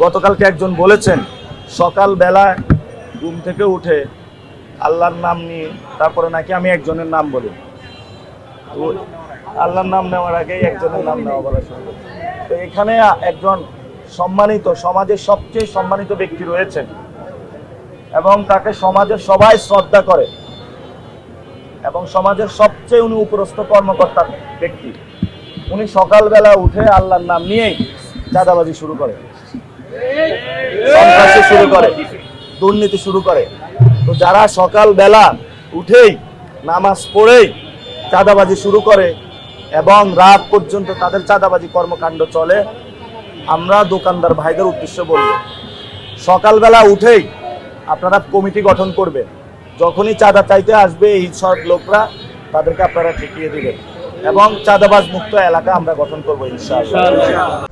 গতকালকে একজন বলেছেন সকালবেলা ঘুম থেকে উঠে আল্লাহর নাম নিয়ে তারপরে নাকি আমি একজনের নাম বলি, তো আল্লাহর নাম নেওয়ার আগেই একজনের নাম নেওয়া বলা শুরু করি। তো এখানে একজন সম্মানিত, সমাজের সবচেয়ে সম্মানিত ব্যক্তি রয়েছেন এবং তাকে সমাজের সবাই শ্রদ্ধা করে এবং সমাজের সবচেয়ে উনি উপরস্থ কর্মকর্তা ব্যক্তি। উনি সকালবেলা উঠে আল্লাহর নাম নিয়েই চাঁদাবাজি শুরু করে, সন্ত্রাসী শুরু করে, দুর্নীতি শুরু করে। তো যারা সকালবেলা উঠেই নামাজ পড়েই চাঁদাবাজি শুরু করে এবং রাত পর্যন্ত তাদের চাঁদাবাজি কর্মকাণ্ড চলে, আমরা দোকানদার ভাইদের উদ্দেশ্যে বলব, সকালবেলা উঠেই আপনারা কমিটি গঠন করবেন। যখনই চাঁদা চাইতে আসবে এই সব লোকরা, তাদেরকে আপনারা ঠেকিয়ে দিবেন এবং চাঁদাবাজ মুক্ত এলাকা আমরা গঠন করবো ইনশাআল্লাহ।